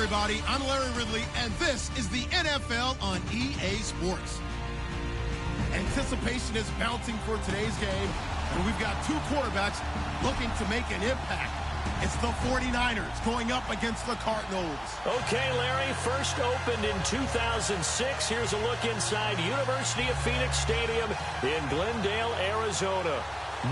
everybody. I'm Larry Ridley, and this is the NFL on EA Sports. Anticipation is mounting for today's game, and we've got two quarterbacks looking to make an impact. It's the 49ers going up against the Cardinals. Okay, Larry, first opened in 2006. Here's a look inside University of Phoenix Stadium in Glendale, Arizona.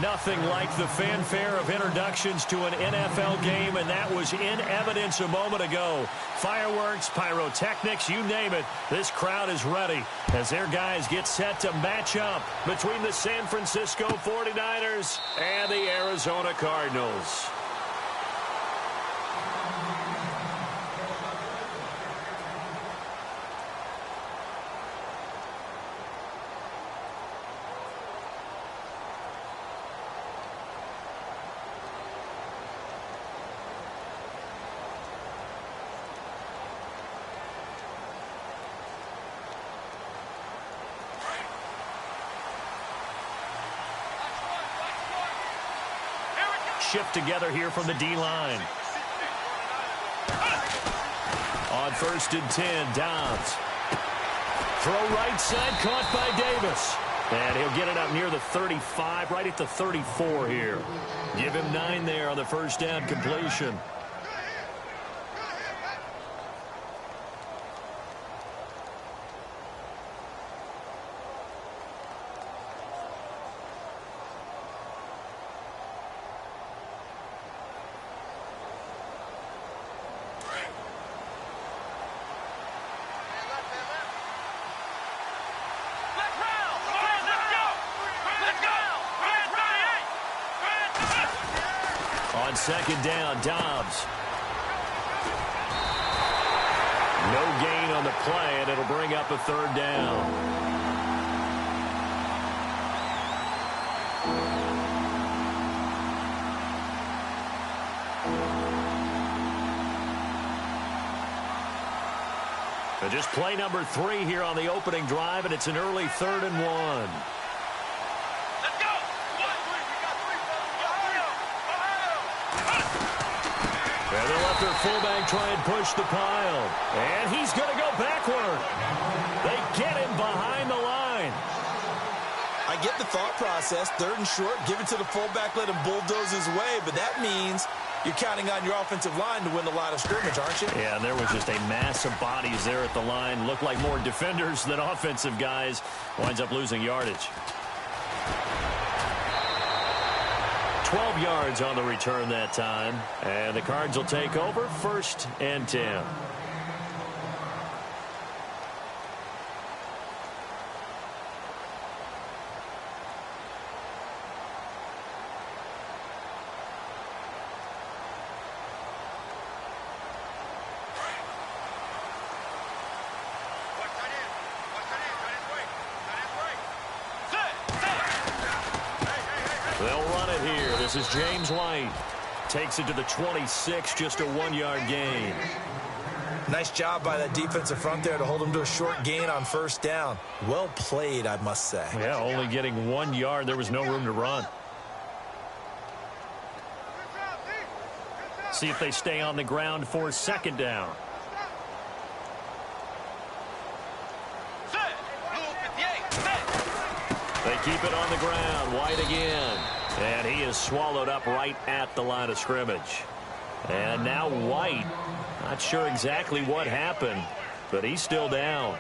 Nothing like the fanfare of introductions to an NFL game, and that was in evidence a moment ago. Fireworks, pyrotechnics, you name it. This crowd is ready as their guys get set to match up between the San Francisco 49ers and the Arizona Cardinals. Shift together here from the D-line. On 1st and 10, Dobbs. Throw right side, caught by Davis. And he'll get it up near the 35, right at the 34 here. Give him 9 there on the first down completion. On 2nd down, Dobbs. No gain on the play, and it'll bring up a 3rd down. But just play number 3 here on the opening drive, and it's an early 3rd and 1. And they'll let their fullback try and push the pile. And he's going to go backward. They get him behind the line. I get the thought process. 3rd and short, give it to the fullback, let him bulldoze his way. But that means you're counting on your offensive line to win the line of scrimmage, aren't you? Yeah, and there was just a mass of bodies there at the line. Looked like more defenders than offensive guys. Winds up losing yardage. 12 yards on the return that time. And the Cards will take over 1st and 10. They'll run it here. This is James White. Takes it to the 26, just a 1-yard gain. Nice job by that defensive front there to hold him to a short gain on 1st down. Well played, I must say. Yeah, only getting 1 yard. There was no room to run. See if they stay on the ground for 2nd down. They keep it on the ground. White again. And he is swallowed up right at the line of scrimmage. And now White. Not sure exactly what happened, but he's still down.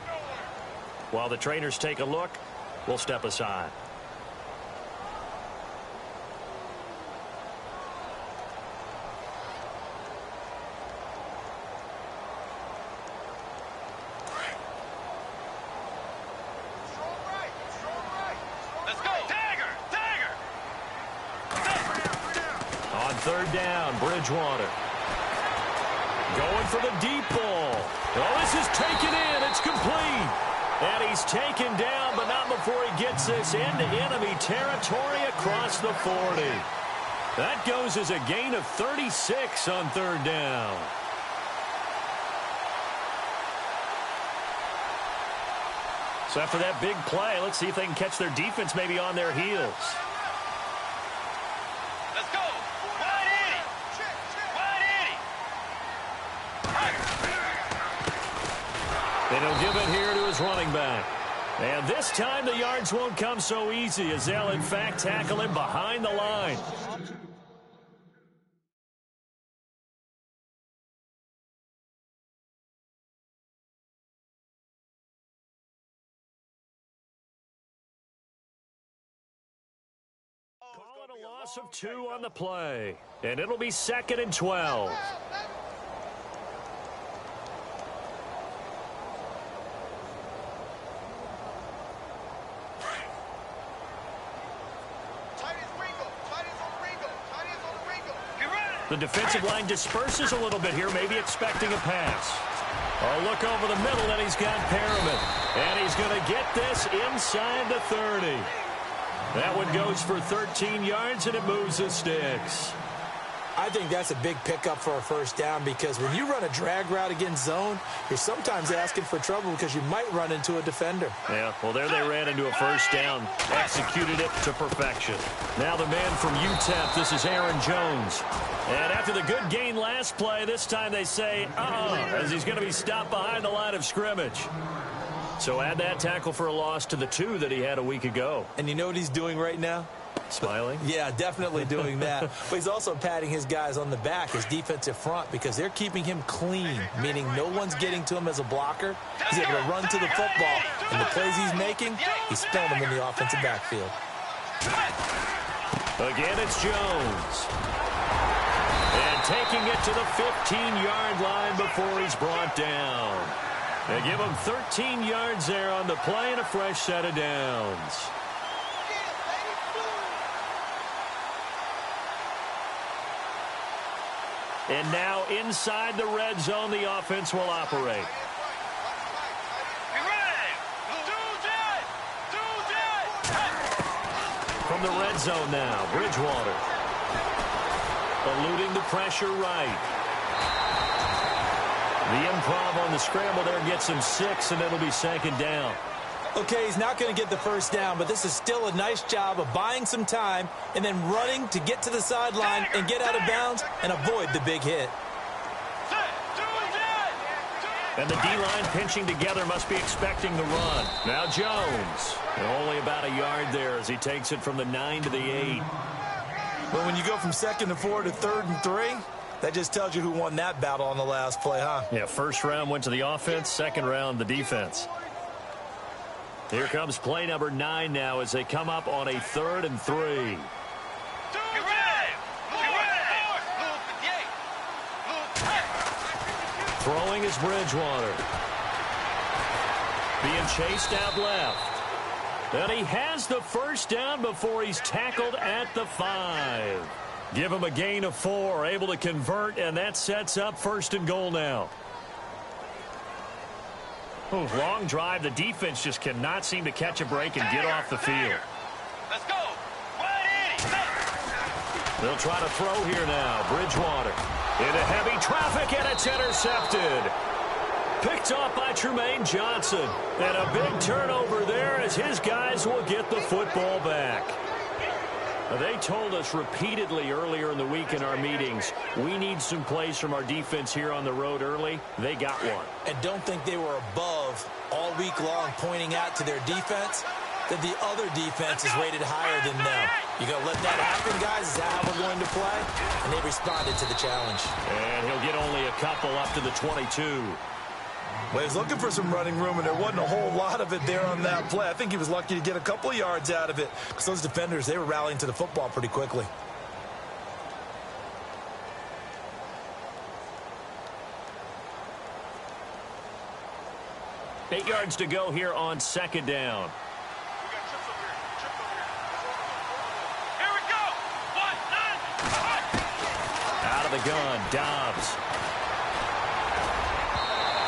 While the trainers take a look, we'll step aside. On 3rd down, Bridgewater. Going for the deep ball. Oh, this is taken in. It's complete. And he's taken down, but not before he gets this into enemy territory across the 40. That goes as a gain of 36 on 3rd down. So after that big play, let's see if they can catch their defense maybe on their heels. Let's go. Wide Eddie. Wide Eddie. And he'll give it here to his running back. And this time the yards won't come so easy as they'll, in fact, tackle him behind the line. Call it a loss of 2 on the play. And it'll be 2nd and 12. The defensive line disperses a little bit here, maybe expecting a pass. A look over the middle, and he's got Perriman. And he's going to get this inside the 30. That one goes for 13 yards, and it moves the sticks. I think that's a big pickup for a first down because when you run a drag route against zone, you're sometimes asking for trouble because you might run into a defender. Yeah, well, there they ran into a first down, executed it to perfection. Now the man from UTEP, this is Aaron Jones. And after the good gain last play, this time they say, as he's going to be stopped behind the line of scrimmage. So add that tackle for a loss to the 2 that he had a week ago. And you know what he's doing right now? Smiling? Yeah, definitely doing that. But he's also patting his guys on the back, his defensive front, because they're keeping him clean, meaning no one's getting to him as a blocker. He's able to run to the football, and the plays he's making, he's spelling them in the offensive backfield. Again, it's Jones. And taking it to the 15-yard line before he's brought down. They give him 13 yards there on the play and a fresh set of downs. And now inside the red zone, the offense will operate. From the red zone now, Bridgewater. Eluding the pressure right. The improv on the scramble there gets him 6, and it'll be 2nd down. Okay, he's not going to get the first down, but this is still a nice job of buying some time and then running to get to the sideline and get out of bounds and avoid the big hit. And the D-line pinching together must be expecting the run. Now Jones. And only about a yard there as he takes it from the 9 to the 8. But when you go from 2nd to 4 to 3rd and 3, that just tells you who won that battle on the last play, huh? Yeah, first round went to the offense, second round the defense. Here comes play number 9 now as they come up on a 3rd and 3. Throwing is Bridgewater. Being chased out left. And he has the first down before he's tackled at the 5. Give him a gain of 4, able to convert, and that sets up 1st and goal now. Long drive. The defense just cannot seem to catch a break and get off the field. Let's go. They'll try to throw here now. Bridgewater into heavy traffic, and it's intercepted. Picked off by Tremaine Johnson. And a big turnover there as his guys will get the football back. They told us repeatedly earlier in the week in our meetings, we need some plays from our defense here on the road early. They got one. And don't think they were above all week long pointing out to their defense that the other defense is rated higher than them. You going to let that happen, guys? Is that how we're going to play? And they responded to the challenge. And he'll get only a couple up to the 22. Well, he was looking for some running room, and there wasn't a whole lot of it there on that play. I think he was lucky to get a couple of yards out of it because those defenders, they were rallying to the football pretty quickly. Eight yards to go here on 2nd down. Here we go. Out of the gun, Dobbs.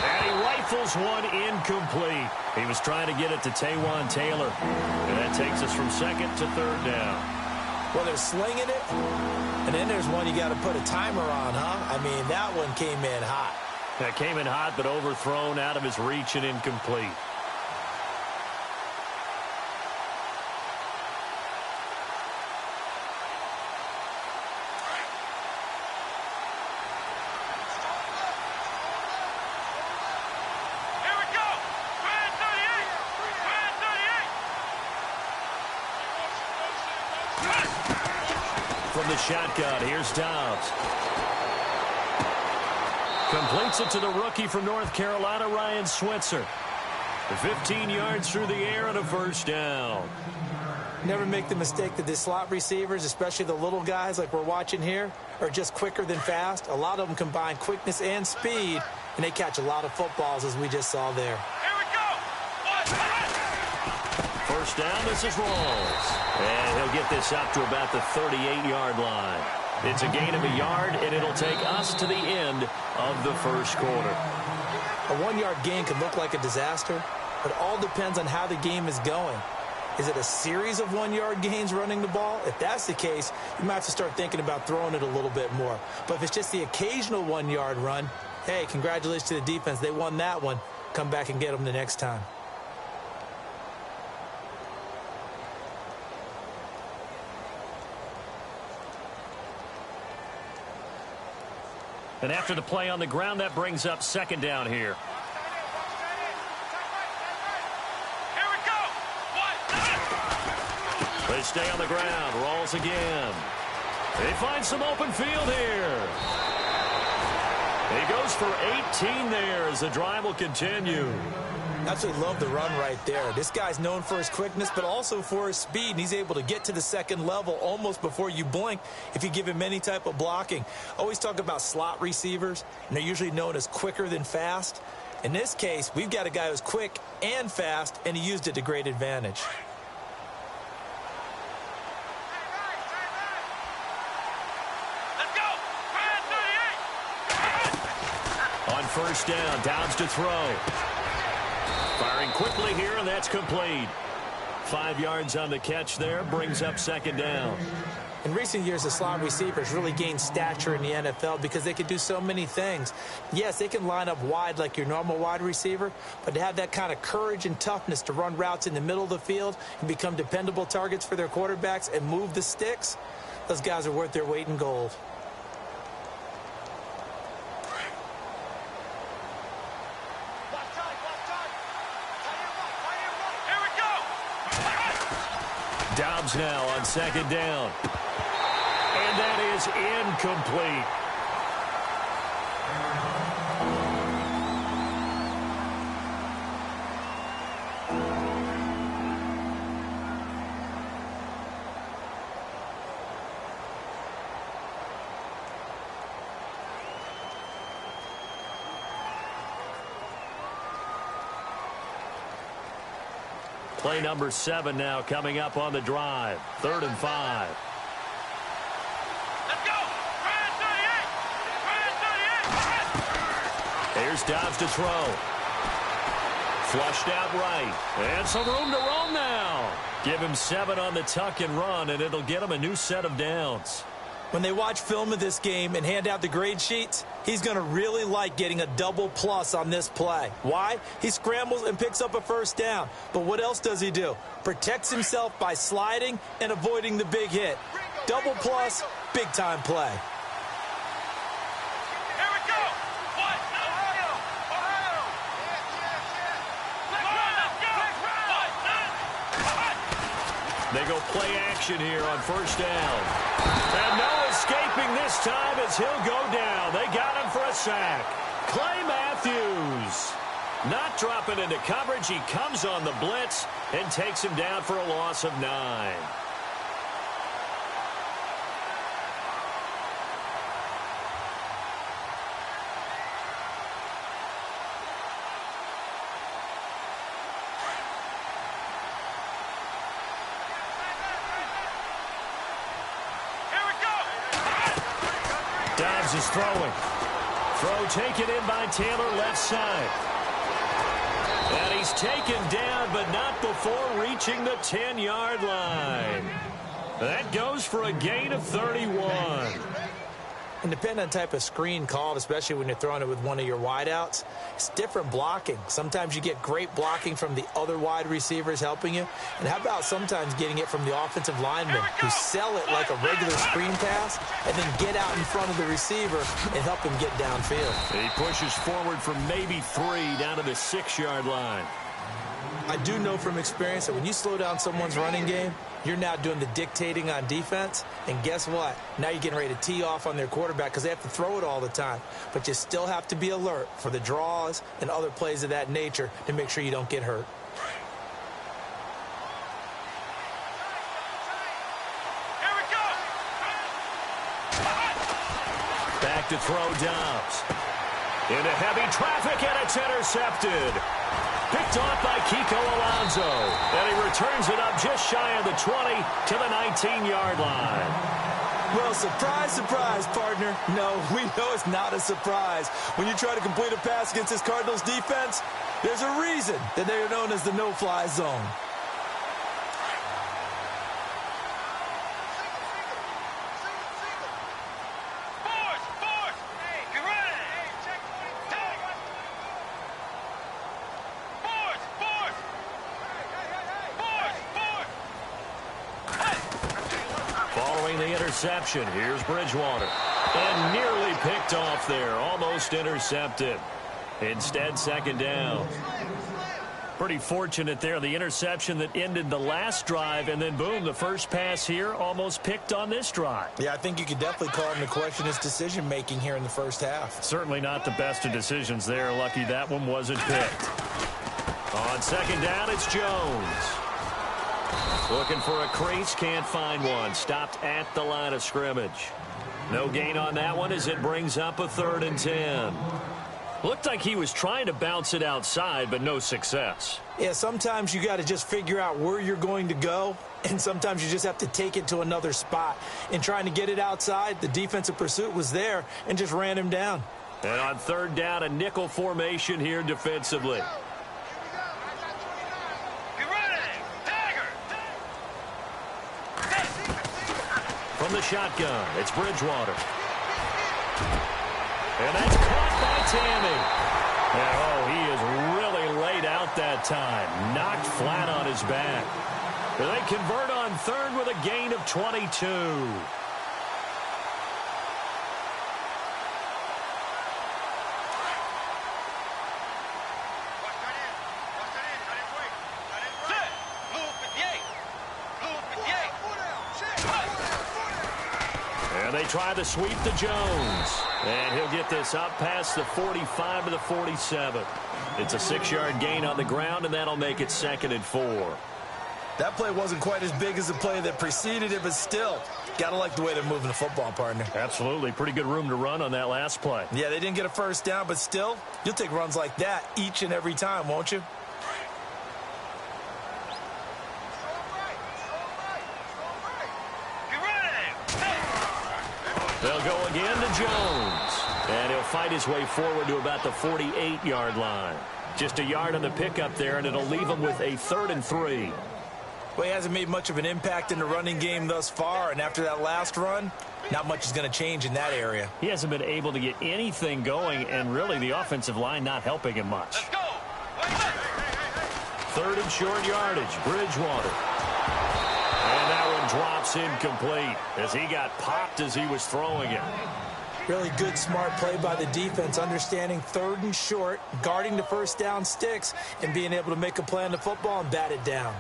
And he rifles one incomplete. He was trying to get it to Taywan Taylor. And that takes us from 2nd to 3rd down. Well, they're slinging it, and then there's one you got to put a timer on, huh? I mean, that one came in hot. That came in hot, but overthrown out of his reach and incomplete. Here we go. From the shotgun, here's Dobbs. Completes it to the rookie from North Carolina, Ryan Switzer. 15 yards through the air and a first down. Never make the mistake that the slot receivers, especially the little guys like we're watching here, are just quicker than fast. A lot of them combine quickness and speed, and they catch a lot of footballs, as we just saw there. Here we go. First down, this is Rawls. And he'll get this up to about the 38-yard line. It's a gain of a yard, and it'll take us to the end of the first quarter. A 1-yard gain can look like a disaster, but it all depends on how the game is going. Is it a series of 1-yard gains running the ball? If that's the case, you might have to start thinking about throwing it a little bit more. But if it's just the occasional 1-yard run, hey, congratulations to the defense. They won that one. Come back and get them the next time. And after the play on the ground, that brings up second down here. Here we go. They stay on the ground. Rawls again. They find some open field here. He goes for 18 there as the drive will continue. Absolutely love the run right there. This guy's known for his quickness, but also for his speed. And he's able to get to the second level almost before you blink if you give him any type of blocking. Always talk about slot receivers, and they're usually known as quicker than fast. In this case, we've got a guy who's quick and fast, and he used it to great advantage. Let's go. On first down, Dobbs to throw. Firing quickly here, and that's complete. 5 yards on the catch there, brings up second down. In recent years, the slot receivers really gained stature in the NFL because they can do so many things. Yes, they can line up wide like your normal wide receiver, but to have that kind of courage and toughness to run routes in the middle of the field and become dependable targets for their quarterbacks and move the sticks, those guys are worth their weight in gold. Dobbs now on second down. And that is incomplete. Play number 7 now coming up on the drive. 3rd and 5. Let's go. Here's Dobbs to throw. Flushed out right. And some room to roam now. Give him 7 on the tuck and run, and it'll get him a new set of downs. When they watch film of this game and hand out the grade sheets, he's going to really like getting a double plus on this play. Why? He scrambles and picks up a first down. But what else does he do? Protects himself by sliding and avoiding the big hit. Double plus, big-time play. Here we go. They go play action here on first down. And no escaping this time as he'll go down. They got him for a sack. Clay Matthews not dropping into coverage. He comes on the blitz and takes him down for a loss of 9. Dobbs is throwing. Throw taken in by Taylor left side. And he's taken down, but not before reaching the 10-yard line. That goes for a gain of 31. And depending on the type of screen called, especially when you're throwing it with one of your wideouts, it's different blocking. Sometimes you get great blocking from the other wide receivers helping you. And how about sometimes getting it from the offensive linemen who sell it like a regular screen pass and then get out in front of the receiver and help him get downfield. He pushes forward for maybe 3 down to the 6-yard line. I do know from experience that when you slow down someone's running game, you're now doing the dictating on defense. And guess what? Now you're getting ready to tee off on their quarterback because they have to throw it all the time. But you still have to be alert for the draws and other plays of that nature to make sure you don't get hurt. Here we go. Back to throw Dobbs. Into heavy traffic, and it's intercepted. Picked off by Kiko Alonso. And he returns it up just shy of the 20 to the 19-yard line. Well, surprise, surprise, partner. No, we know it's not a surprise. When you try to complete a pass against this Cardinals defense, there's a reason that they are known as the no-fly zone. Interception. Here's Bridgewater. And nearly picked off there. Almost intercepted. Instead, second down. Pretty fortunate there. The interception that ended the last drive, and then, boom, the first pass here almost picked on this drive. Yeah, I think you could definitely call him to question his decision-making here in the first half. Certainly not the best of decisions there. Lucky that one wasn't picked. On second down, it's Jones. Looking for a crease, can't find one. Stopped at the line of scrimmage. No gain on that one as it brings up a 3rd and 10. Looked like he was trying to bounce it outside, but no success. Yeah, sometimes you got to just figure out where you're going to go, and sometimes you just have to take it to another spot. In trying to get it outside, the defensive pursuit was there and just ran him down. And on 3rd down, a nickel formation here defensively. From the shotgun, it's Bridgewater. And that's caught by Tammy. And, oh, he is really laid out that time. Knocked flat on his back. They convert on 3rd with a gain of 22. They try the sweep to Jones. And he'll get this up past the 45 to the 47. It's a 6-yard gain on the ground, and that'll make it 2nd and 4. That play wasn't quite as big as the play that preceded it, but still, got to like the way they're moving the football, partner. Absolutely. Pretty good room to run on that last play. Yeah, they didn't get a first down, but still, you'll take runs like that each and every time, won't you? They'll go again to Jones. And he'll fight his way forward to about the 48-yard line. Just a yard on the pickup there, and it'll leave him with a 3rd and 3. Well, he hasn't made much of an impact in the running game thus far, and after that last run, not much is going to change in that area. He hasn't been able to get anything going, and really the offensive line not helping him much. Let's go. 3rd and short yardage, Bridgewater. And that one drops incomplete as he got popped as he was throwing it. Really good, smart play by the defense, understanding 3rd and short, guarding the first down sticks, and being able to make a play on the football and bat it down.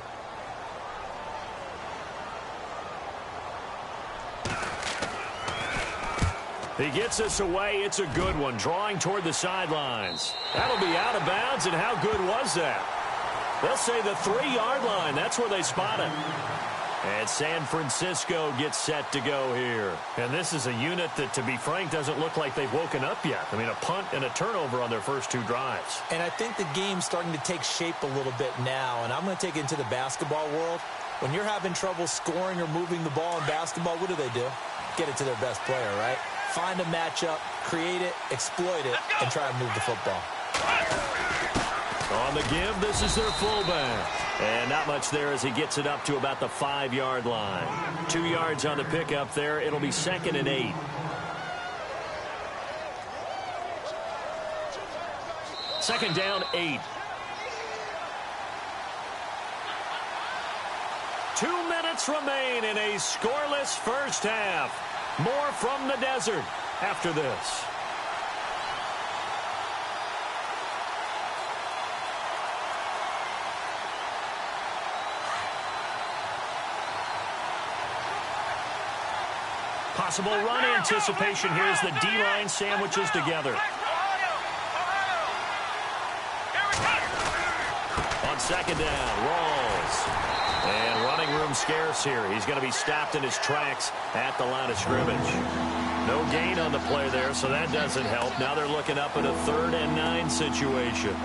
He gets us away. It's a good one, drawing toward the sidelines. That'll be out of bounds, and how good was that? They'll say the 3-yard line. That's where they spot it. And San Francisco gets set to go here. And this is a unit that, to be frank, doesn't look like they've woken up yet. I mean, a punt and a turnover on their first 2 drives. And I think the game's starting to take shape a little bit now. And I'm going to take it into the basketball world. When you're having trouble scoring or moving the ball in basketball, what do? Get it to their best player, right? Find a matchup, create it, exploit it, and try to move the football. On the give, this is their fullback. And not much there as he gets it up to about the 5-yard line. 2 yards on the pickup there. It'll be 2nd and 8. Second down, 8. 2 minutes remain in a scoreless first half. More from the desert after this. Possible run anticipation here as the D-line sandwiches together. On second down, Rawls. And running room scarce here. He's going to be stopped in his tracks at the line of scrimmage. No gain on the play there, so that doesn't help. Now they're looking up at a 3rd and 9 situation.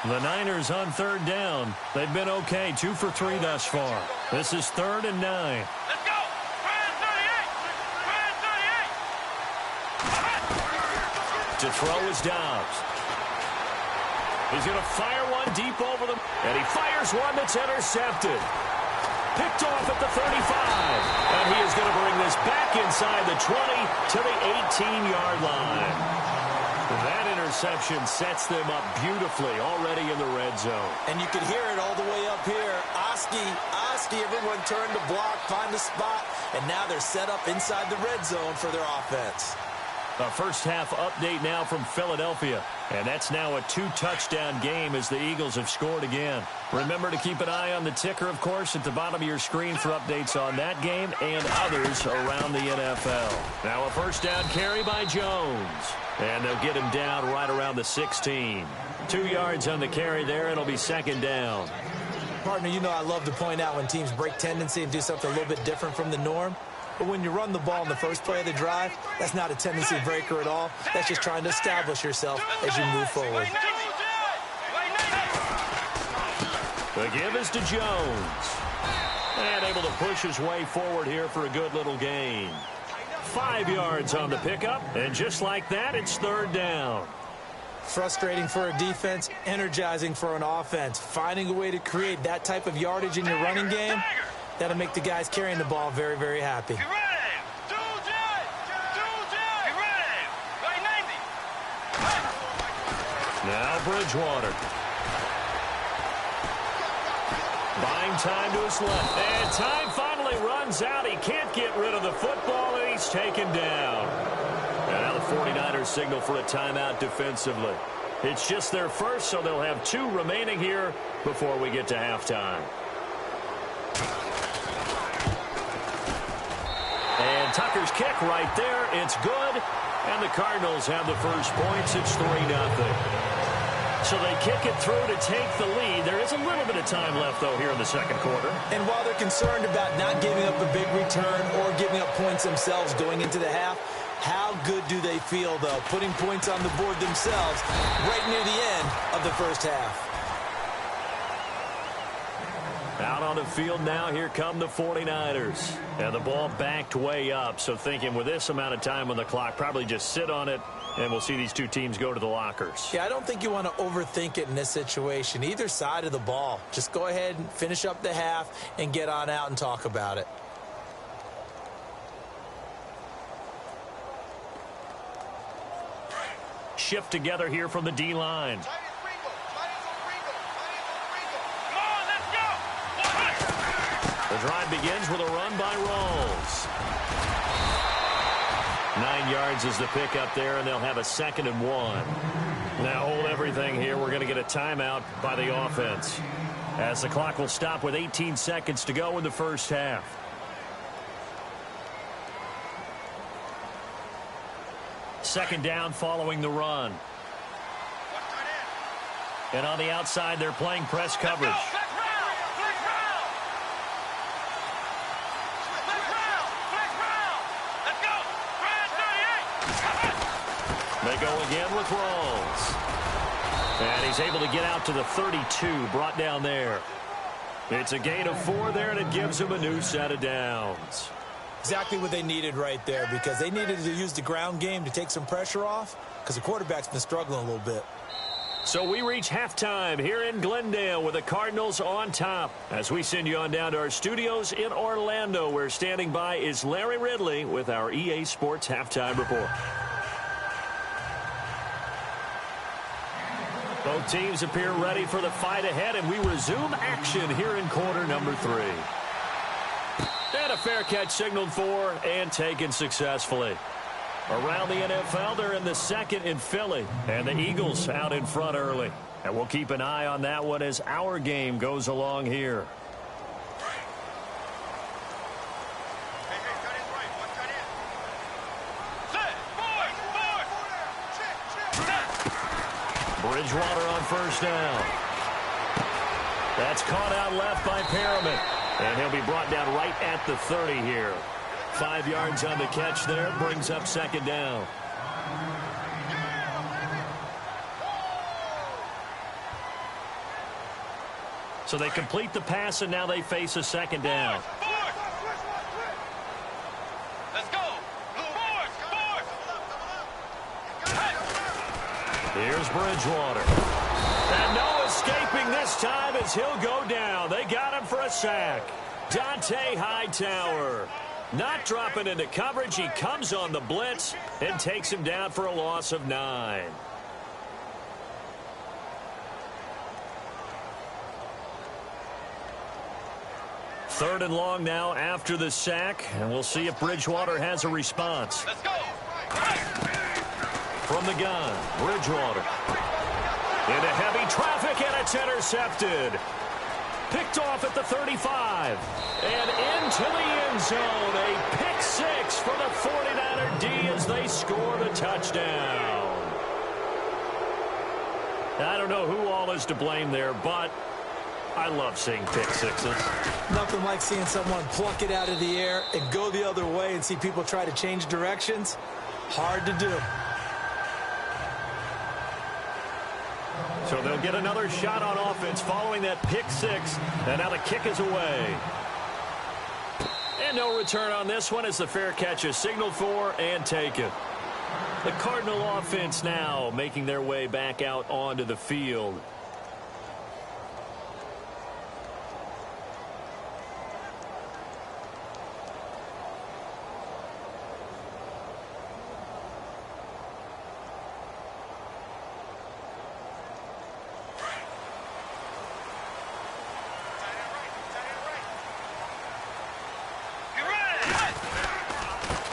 The Niners on 3rd down. They've been okay, 2 for 3 thus far. This is 3rd and 9. Let's go! 38! To throw is Dobbs. He's going to fire one deep over them. And he fires one that's intercepted. Picked off at the 35. And he is going to bring this back inside the 20 to the 18-yard line. That interception sets them up beautifully already in the red zone. And you could hear it all the way up here. Oski, everyone turned to block, find the spot, and now they're set up inside the red zone for their offense. A first-half update now from Philadelphia. And that's now a 2-touchdown game as the Eagles have scored again. Remember to keep an eye on the ticker, of course, at the bottom of your screen for updates on that game and others around the NFL. Now a first down carry by Jones. And they'll get him down right around the 16. 2 yards on the carry there. It'll be second down. Partner, you know I love to point out when teams break tendency and do something a little bit different from the norm. But when you run the ball in the first play of the drive, that's not a tendency breaker at all. That's just trying to establish yourself as you move forward. The give is to Jones. And able to push his way forward here for a good little gain. 5 yards on the pickup. And just like that, it's 3rd down. Frustrating for a defense, energizing for an offense. Finding a way to create that type of yardage in your running game, that'll make the guys carrying the ball very, very happy. Get ready! Get ready! Right 90! Now Bridgewater. Buying time to his left. And time finally runs out. He can't get rid of the football, and he's taken down. And now the 49ers signal for a timeout defensively. It's just their first, so they'll have 2 remaining here before we get to halftime. And Tucker's kick right there. It's good. And the Cardinals have the first points. It's 3-0. So they kick it through to take the lead. There is a little bit of time left, though, here in the second quarter. And while they're concerned about not giving up a big return or giving up points themselves going into the half, how good do they feel, though, putting points on the board themselves right near the end of the first half? Out on the field now, here come the 49ers. And the ball backed way up, so thinking with this amount of time on the clock, probably just sit on it, and we'll see these 2 teams go to the lockers. Yeah, I don't think you want to overthink it in this situation. Either side of the ball. Just go ahead and finish up the half and get on out and talk about it. Shift together here from the D-line. The drive begins with a run by Rawls. 9 yards is the pickup there, and they'll have a 2nd and 1. Now hold everything here. We're going to get a timeout by the offense, as the clock will stop with 18 seconds to go in the first half. Second down following the run. And on the outside, they're playing press coverage. They go again with Rawls. And he's able to get out to the 32, brought down there. It's a gain of 4 there, and it gives him a new set of downs. Exactly what they needed right there, because they needed to use the ground game to take some pressure off, because the quarterback's been struggling a little bit. So we reach halftime here in Glendale with the Cardinals on top. As we send you on down to our studios in Orlando, where standing by is Larry Ridley with our EA Sports Halftime Report. Both teams appear ready for the fight ahead, and we resume action here in quarter number 3. And a fair catch signaled for and taken successfully. Around the NFL, they're in the second in Philly, and the Eagles out in front early. And we'll keep an eye on that one as our game goes along here. Bridgewater on first down. That's caught out left by Perriman. And he'll be brought down right at the 30 here. 5 yards on the catch there. Brings up second down. So they complete the pass, and now they face a second down. Let's go. Here's Bridgewater. And no escaping this time as he'll go down. They got him for a sack. Dante Hightower not dropping into coverage. He comes on the blitz and takes him down for a loss of 9. Third and long now after the sack, and we'll see if Bridgewater has a response. Let's go. From the gun, Bridgewater. Into heavy traffic, and it's intercepted. Picked off at the 35. And into the end zone. A pick 6 for the 49er D as they score the touchdown. I don't know who all is to blame there, but I love seeing pick 6s. Nothing like seeing someone pluck it out of the air and go the other way and see people try to change directions. Hard to do. So they'll get another shot on offense following that pick 6. And now the kick is away. And no return on this one as the fair catch is signaled for and taken. The Cardinal offense now making their way back out onto the field.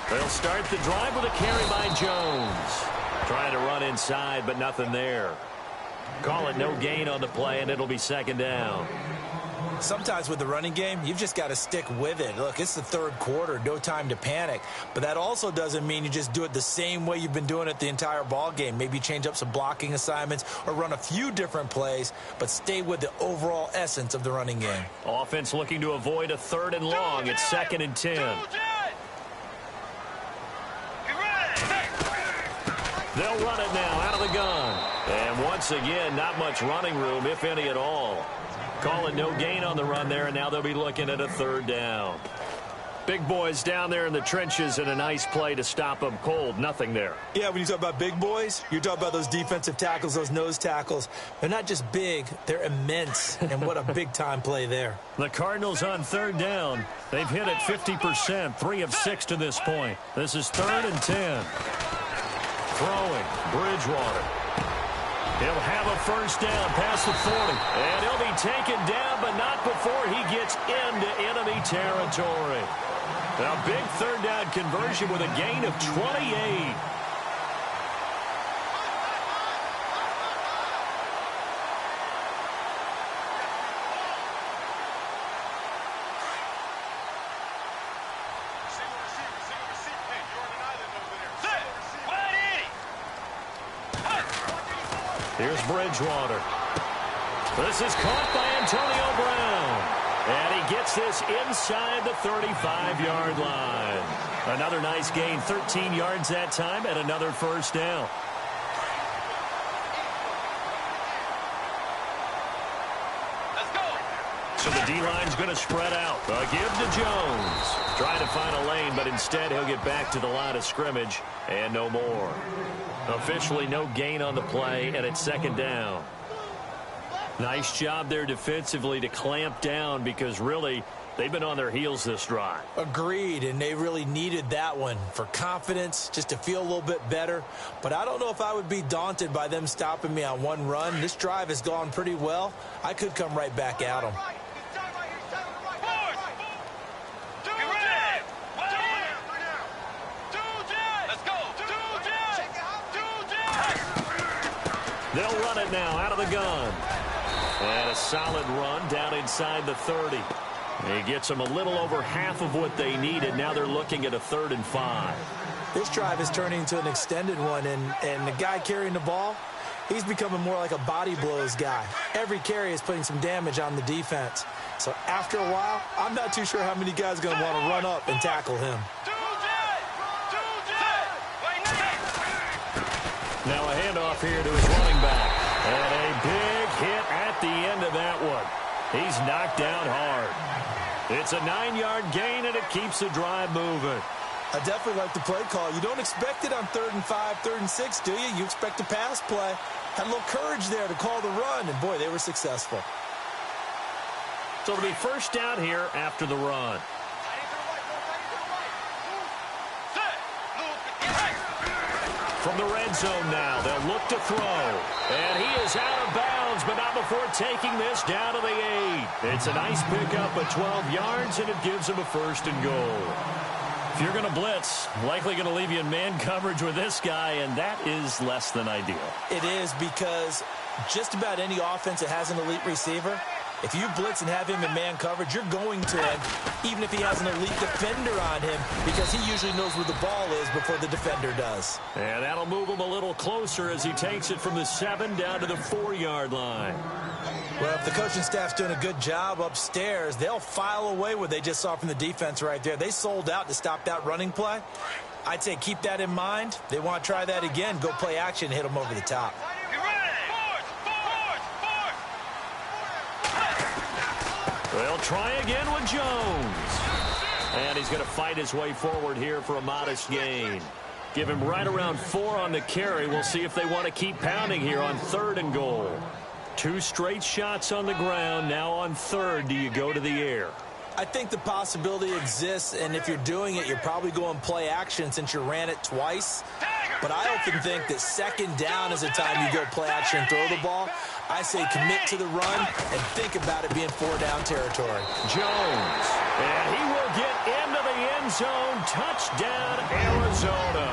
They'll start the drive with a carry by Jones. Trying to run inside, but nothing there. Call it no gain on the play, and it'll be second down. Sometimes with the running game, you've just got to stick with it. Look, it's the third quarter, no time to panic. But that also doesn't mean you just do it the same way you've been doing it the entire ball game. Maybe change up some blocking assignments or run a few different plays, but stay with the overall essence of the running game. Offense looking to avoid a third and long. It's second and 10. They'll run it now out of the gun. And once again, not much running room, if any at all. Call it no gain on the run there, and now they'll be looking at a third down. Big boys down there in the trenches, and a nice play to stop them cold. Nothing there. Yeah, when you talk about big boys, you're talking about those defensive tackles, those nose tackles. They're not just big, they're immense, and what a big-time play there. The Cardinals on third down. They've hit it 50%, 3 of 6 to this point. This is 3rd and 10. Throwing, Bridgewater. He'll have a first down past the 40. And he'll be taken down, but not before he gets into enemy territory. A big third down conversion with a gain of 28. Here's Bridgewater. This is caught by Antonio Brown. And he gets this inside the 35-yard line. Another nice gain, 13 yards that time, and another first down. Let's go. So the D-line's going to spread out. A give to Jones. Trying to find a lane, but instead he'll get back to the line of scrimmage and no more. Officially no gain on the play, and it's second down. Nice job there defensively to clamp down because really they've been on their heels this drive. Agreed, and they really needed that one for confidence, just to feel a little bit better. But I don't know if I would be daunted by them stopping me on one run. This drive has gone pretty well. I could come right back at them. Let's go. They'll run it now out of the gun. And a solid run down inside the 30. He gets them a little over half of what they needed. Now they're looking at a 3rd and 5. This drive is turning into an extended one, and the guy carrying the ball, he's becoming more like a body blows guy. Every carry is putting some damage on the defense. So after a while, I'm not too sure how many guys are going to want to run up and tackle him. Now a handoff here to his running back. And a big hit at the end of that one. He's knocked down hard. It's a 9-yard gain, and it keeps the drive moving. I definitely like the play call. You don't expect it on 3rd and 5, 3rd and 6, do you? You expect a pass play. Had a little courage there to call the run, and boy, they were successful. So it'll be first down here after the run. From the red zone now, they'll look to throw. And he is out of bounds, but not before taking this down to the 8. It's a nice pickup of 12 yards, and it gives him a 1st and goal. If you're going to blitz, likely going to leave you in man coverage with this guy, and that is less than ideal. It is, because just about any offense that has an elite receiver, if you blitz and have him in man coverage, you're going to him, even if he has an elite defender on him, because he usually knows where the ball is before the defender does. And that'll move him a little closer as he takes it from the 7 down to the 4-yard line. Well, if the coaching staff's doing a good job upstairs, they'll file away what they just saw from the defense right there. They sold out to stop that running play. I'd say keep that in mind. They want to try that again, go play action, hit them over the top. They'll try again with Jones. And he's going to fight his way forward here for a modest gain. Give him right around 4 on the carry. We'll see if they want to keep pounding here on 3rd and goal. 2 straight shots on the ground. Now on 3rd, do you go to the air? I think the possibility exists, and if you're doing it, you're probably going play action since you ran it twice. But I often think that 2nd down is the time you go play action and throw the ball. I say commit to the run and think about it being 4-down territory. Jones, and he will get into the end zone. Touchdown, Arizona.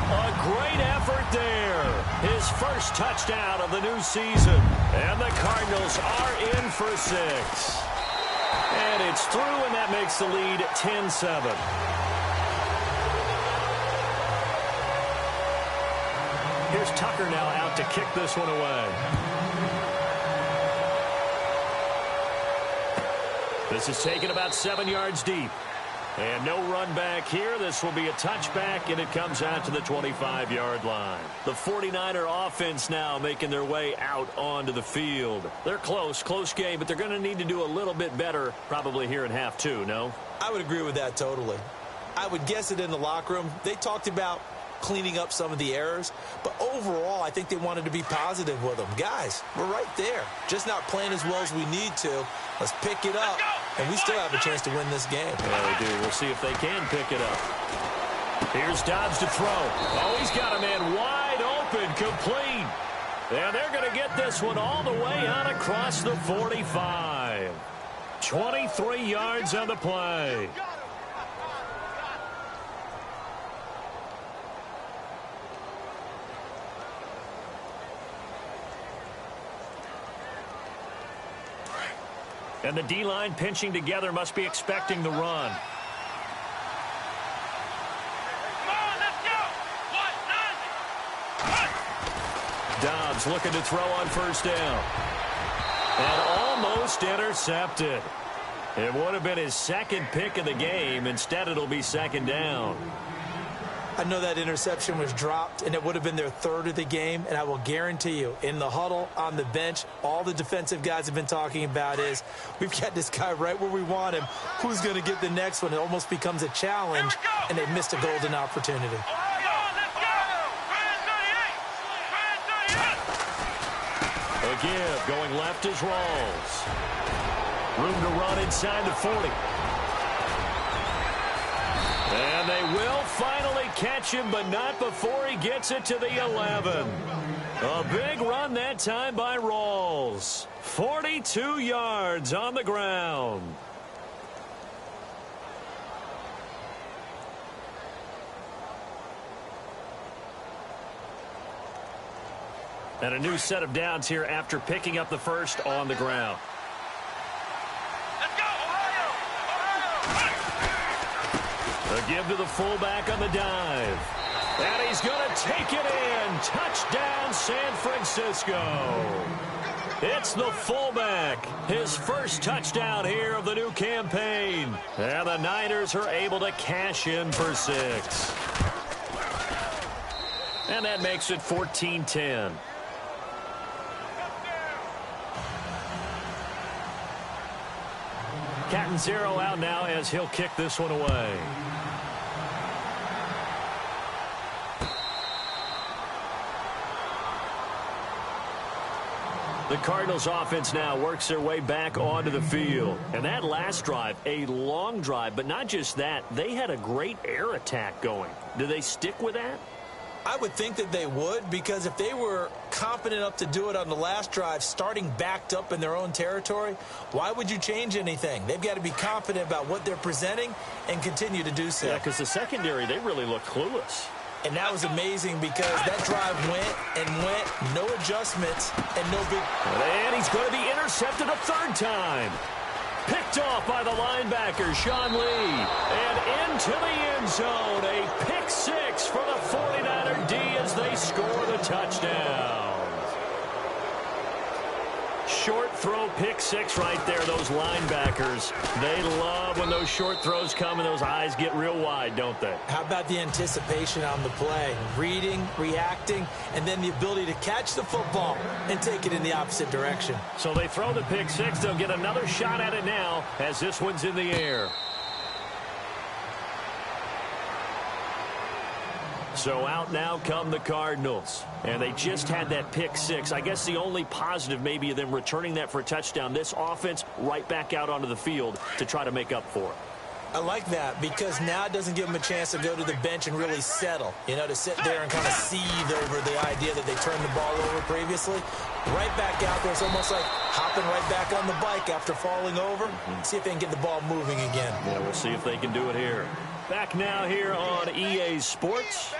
A great effort there. His first touchdown of the new season. And the Cardinals are in for 6. And it's through, and that makes the lead 10-7. Here's Tucker now out to kick this one away. This is taken about 7 yards deep. And no run back here. This will be a touchback, and it comes out to the 25-yard line. The 49er offense now making their way out onto the field. They're close game, but they're going to need to do a little bit better probably here in half 2, no? I would agree with that totally. I would guess it in the locker room. They talked about cleaning up some of the errors, but overall, I think they wanted to be positive with them. Guys, we're right there. Just not playing as well as we need to. Let's pick it up, and we still have a chance to win this game. Yeah, they do. We'll see if they can pick it up. Here's Dobbs to throw. Oh, he's got a man wide open, complete. And they're going to get this one all the way out across the 45. 23 yards on the play. And the D-line pinching together must be expecting the run. Dobbs looking to throw on 1st down. And almost intercepted. It would have been his 2nd pick of the game. Instead, it'll be 2nd down. I know that interception was dropped, and it would have been their 3rd of the game, and I will guarantee you, in the huddle, on the bench, all the defensive guys have been talking about is, we've got this guy right where we want him. Who's going to get the next one? It almost becomes a challenge, and they've missed a golden opportunity. A give, going left is Rawls. Room to run inside the 40. And they will finally catch him, but not before he gets it to the 11. A big run that time by Rawls. 42 yards on the ground. And a new set of downs here after picking up the first on the ground. Let's go, Ohio! A give to the fullback on the dive. And he's going to take it in. Touchdown, San Francisco. It's the fullback. His first touchdown here of the new campaign. And the Niners are able to cash in for 6. And that makes it 14-10. Cat and zero out now as he'll kick this one away. The Cardinals offense now works their way back onto the field. And that last drive, a long drive, but not just that, they had a great air attack going. Do they stick with that? I would think that they would, because if they were confident enough to do it on the last drive, starting backed up in their own territory, why would you change anything? They've got to be confident about what they're presenting and continue to do so. Yeah, because the secondary, they really look clueless. And that was amazing because that drive went and went, no adjustments, and no big... And he's going to be intercepted a third time. Picked off by the linebacker, Sean Lee. And into the end zone, a pick 6 for the 49er D as they score the touchdown. Short throw pick 6 right there, those linebackers. They love when those short throws come and those eyes get real wide, don't they? How about the anticipation on the play? Reading, reacting, and then the ability to catch the football and take it in the opposite direction. So they throw the pick 6. They'll get another shot at it now as this one's in the air. So out now come the Cardinals. And they just had that pick 6. I guess the only positive maybe of them returning that for a touchdown. This offense right back out onto the field to try to make up for it. I like that because now it doesn't give them a chance to go to the bench and really settle. You know, to sit there and kind of seethe over the idea that they turned the ball over previously. Right back out there. It's almost like hopping right back on the bike after falling over. See if they can get the ball moving again. Yeah, we'll see if they can do it here. Back now here on EA Sports.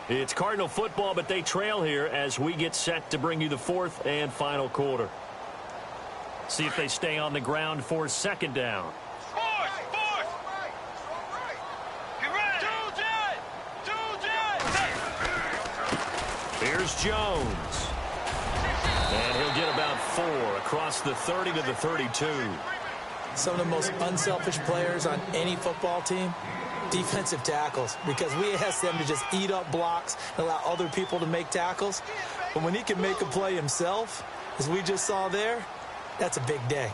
It's Cardinal football, but they trail here as we get set to bring you the fourth and final quarter. See if they stay on the ground for second down. Fourth! Get ready! Here's Jones. And he'll get about 4 across the 30 to the 32. Some of the most unselfish players on any football team, defensive tackles, because we ask them to just eat up blocks and allow other people to make tackles. But when he can make a play himself, as we just saw there, that's a big day.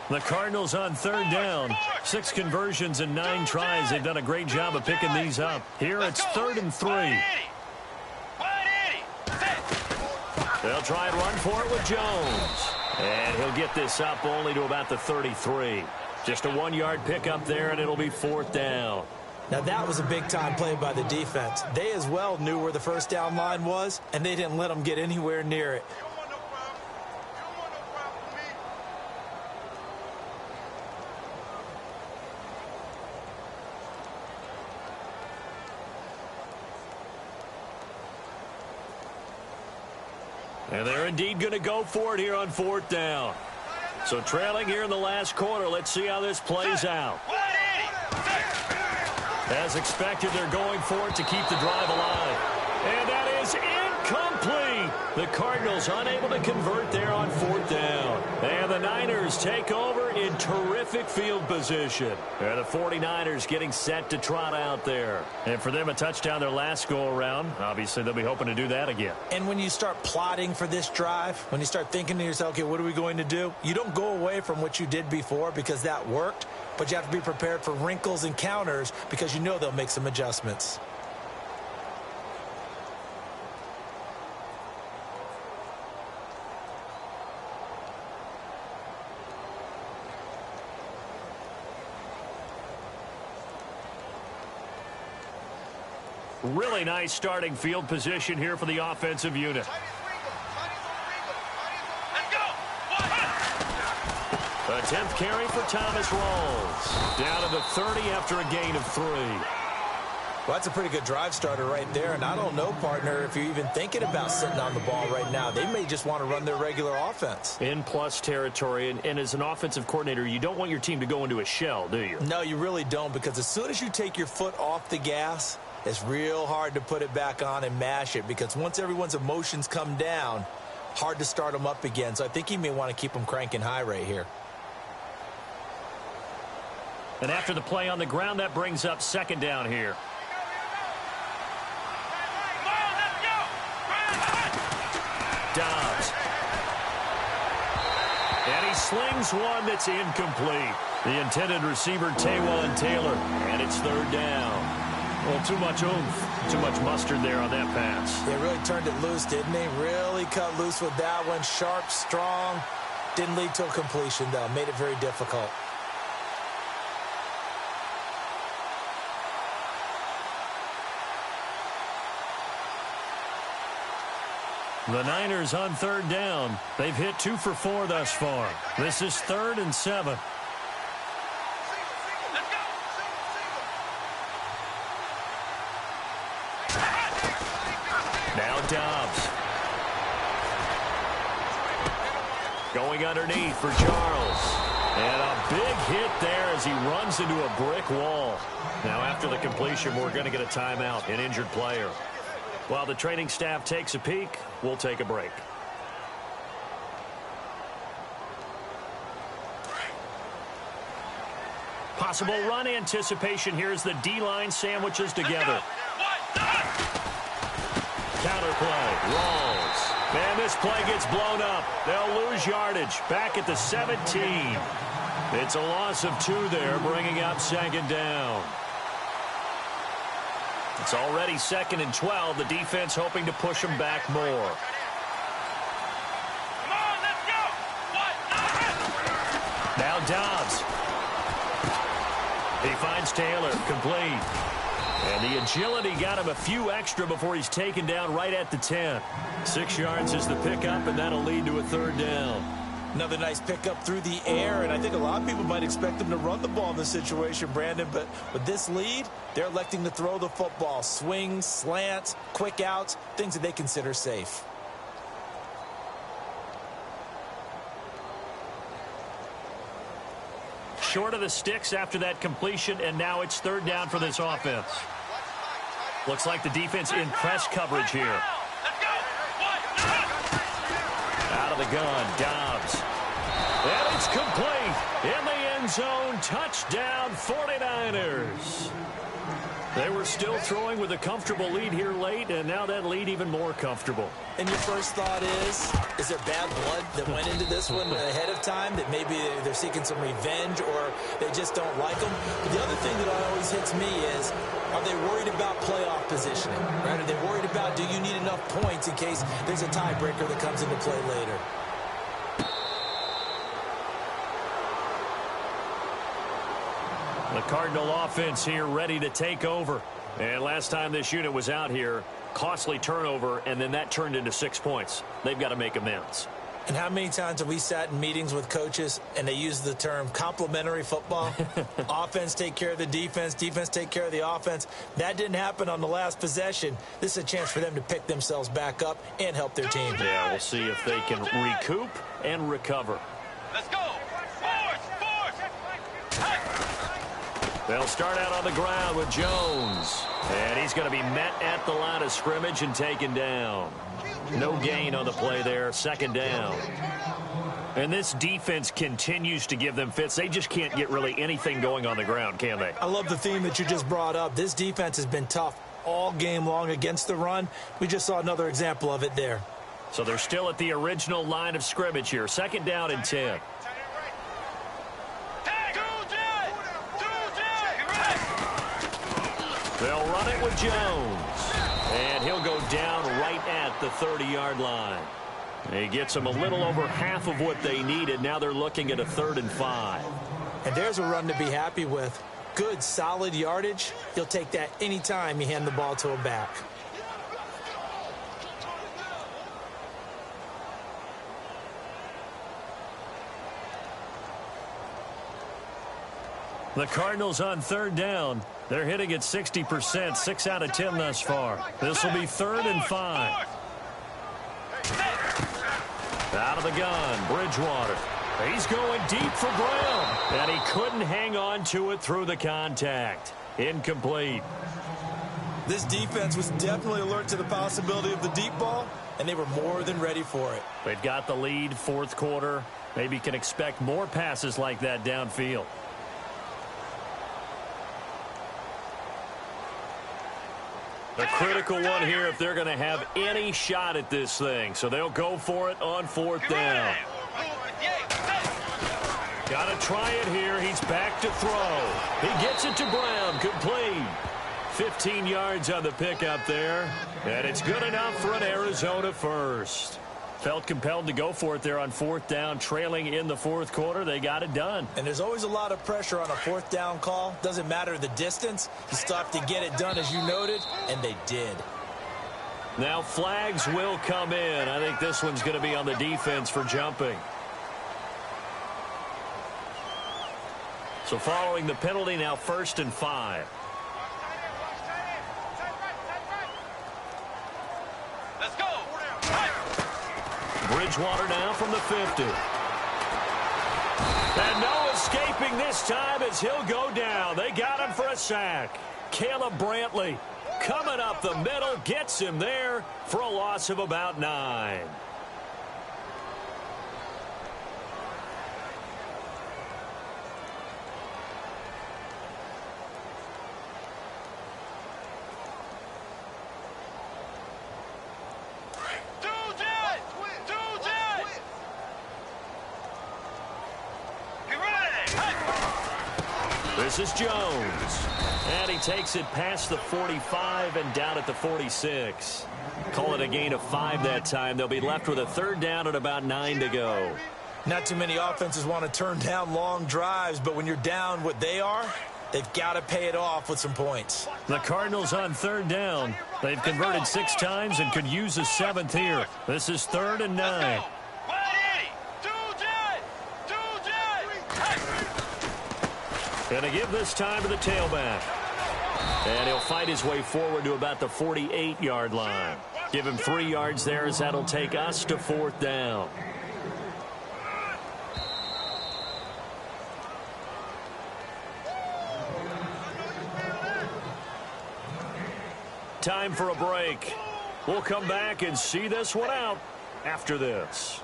The Cardinals on third down. 6 conversions and 9 tries. They've done a great job of picking these up. Here it's 3rd and 3. They'll try and run for it with Jones. And he'll get this up only to about the 33. Just a 1-yard pickup there, and it'll be 4th down. Now that was a big-time play by the defense. They as well knew where the first down line was, and they didn't let them get anywhere near it. And they're indeed going to go for it here on 4th down. So trailing here in the last quarter, let's see how this plays out. As expected, they're going for it to keep the drive alive. And that is incomplete. The Cardinals unable to convert there on 4th down. And the Niners take over in terrific field position. And the 49ers getting set to trot out there. And for them, a touchdown their last go-around. Obviously, they'll be hoping to do that again. And when you start plotting for this drive, when you start thinking to yourself, okay, what are we going to do? You don't go away from what you did before because that worked. But you have to be prepared for wrinkles and counters because you know they'll make some adjustments. Really nice starting field position here for the offensive unit. A 10th carry for Thomas Rawls. Down to the 30 after a gain of 3. Well, that's a pretty good drive starter right there. And I don't know, partner, if you're even thinking about sitting on the ball right now. They may just want to run their regular offense. In plus territory. And as an offensive coordinator, you don't want your team to go into a shell, do you? No, you really don't, because as soon as you take your foot off the gas, it's real hard to put it back on and mash it, because once everyone's emotions come down, hard to start them up again. So I think he may want to keep them cranking high right here. And after the play on the ground, that brings up second down here. Dobbs. And he slings one that's incomplete. The intended receiver, Taywan Taylor. And it's third down. Well, too much oomph, too much mustard there on that pass. They really turned it loose, didn't they? Really cut loose with that one. Sharp, strong. Didn't lead to a completion, though. Made it very difficult. The Niners on third down. They've hit 2 for 4 thus far. This is 3rd and 7. Now Dobbs. Going underneath for Charles. And a big hit there as he runs into a brick wall. Now after the completion, we're going to get a timeout, an injured player. While the training staff takes a peek, we'll take a break. Possible run anticipation. Here's the D-line sandwiches together. Counter play. Rawls. Man, this play gets blown up. They'll lose yardage. Back at the 17. It's a loss of 2 there, bringing up second down. It's already 2nd and 12. The defense hoping to push them back more. Come on, let's go. Now Dobbs. He finds Taylor, complete. And the agility got him a few extra before he's taken down right at the 10. 6 yards is the pickup, and that'll lead to a third down. Another nice pickup through the air, and I think a lot of people might expect them to run the ball in this situation, Brandon, but with this lead, they're electing to throw the football. Swings, slants, quick outs, things that they consider safe. Short of the sticks after that completion, and now it's third down for this offense. Looks like the defense in press coverage here. Out of the gun, Dobbs. And it's complete. In the end zone, touchdown 49ers. They were still throwing with a comfortable lead here late, and now that lead even more comfortable. And your first thought is there bad blood that went into this one ahead of time, that maybe they're seeking some revenge or they just don't like them? But the other thing that always hits me is, are they worried about playoff positioning? Right? Are they worried about, do you need enough points in case there's a tiebreaker that comes into play later? The Cardinal offense here ready to take over. And last time this unit was out here, costly turnover, and then that turned into 6 points. They've got to make amends. And how many times have we sat in meetings with coaches and they use the term complementary football? Offense take care of the defense, defense take care of the offense. That didn't happen on the last possession. This is a chance for them to pick themselves back up and help their team. Yeah, we'll see if they can recoup and recover. Let's go. They'll start out on the ground with Jones. And he's going to be met at the line of scrimmage and taken down. No gain on the play there. Second down. And this defense continues to give them fits. They just can't get really anything going on the ground, can they? I love the theme that you just brought up. This defense has been tough all game long against the run. We just saw another example of it there. So they're still at the original line of scrimmage here. Second down and 10. They'll run it with Jones. And he'll go down right at the 30-yard line. He gets them a little over half of what they needed. Now they're looking at a 3rd and 5. And there's a run to be happy with. Good, solid yardage. You'll take that anytime you hand the ball to a back. The Cardinals on third down. They're hitting at 60%, 6 out of 10 thus far. This will be 3rd and 5. Out of the gun, Bridgewater. He's going deep for Brown, and he couldn't hang on to it through the contact. Incomplete. This defense was definitely alert to the possibility of the deep ball, and they were more than ready for it. They've got the lead, 4th quarter. Maybe can expect more passes like that downfield. A critical one here if they're going to have any shot at this thing. So they'll go for it on 4th down. Got to try it here. He's back to throw. He gets it to Brown. Complete. 15 yards on the pickup there. And it's good enough for an Arizona first. Felt compelled to go for it there on 4th down, trailing in the 4th quarter. They got it done. And there's always a lot of pressure on a 4th down call. Doesn't matter the distance. You still have to get it done, as you noted, and they did. Now flags will come in. I think this one's going to be on the defense for jumping. So following the penalty, now 1st and 5. Let's go. Bridgewater now from the 50. And no escaping this time as he'll go down. They got him for a sack. Caleb Brantley coming up the middle, gets him there for a loss of about 9. This is Jones. And he takes it past the 45 and down at the 46. Call it a gain of 5 that time. They'll be left with a 3rd down and about 9 to go. Not too many offenses want to turn down long drives, but when you're down what they are, they've got to pay it off with some points. The Cardinals on 3rd down. They've converted 6 times and could use a 7th here. This is 3rd and 9. And a give this time to the tailback. And he'll fight his way forward to about the 48-yard line. Give him 3 yards there as that'll take us to 4th down. Time for a break. We'll come back and see this one out after this.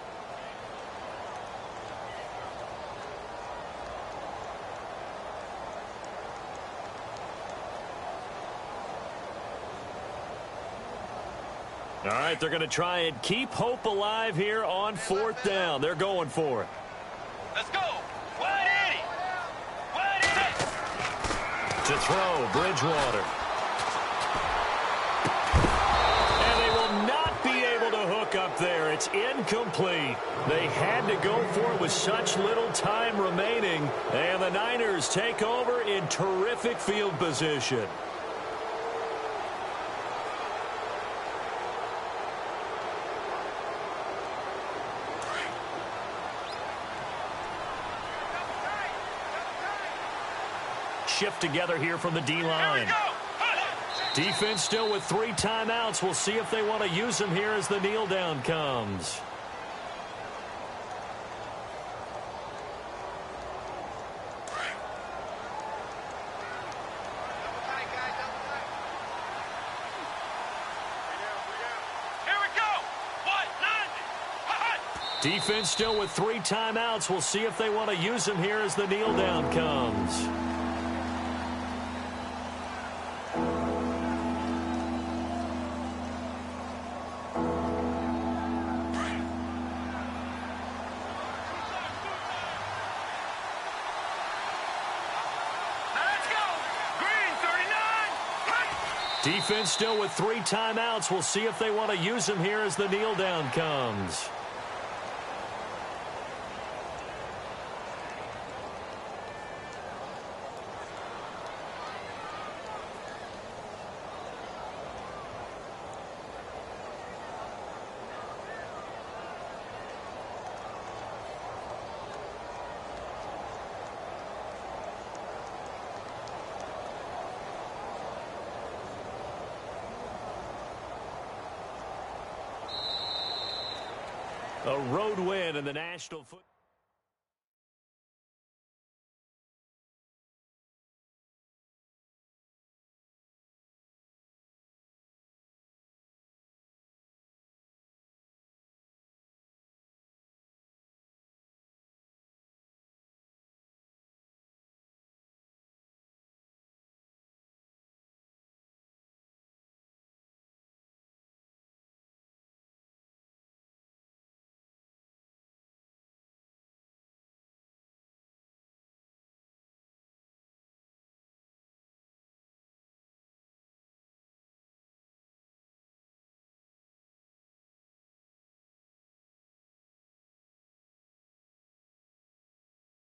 All right, they're going to try and keep hope alive here on 4th down. They're going for it. Let's go. 180. To throw, Bridgewater. And they will not be able to hook up there. It's incomplete. They had to go for it with such little time remaining. And the Niners take over in terrific field position. Shift together here from the D-line. Defense still with 3 timeouts. We'll see if they want to use them here as the kneel down comes. Here we go. Defense still with 3 timeouts. We'll see if they want to use them here as the kneel down comes. Defense still with 3 timeouts. We'll see if they want to use them here as the kneel down comes. A road win in the National Football.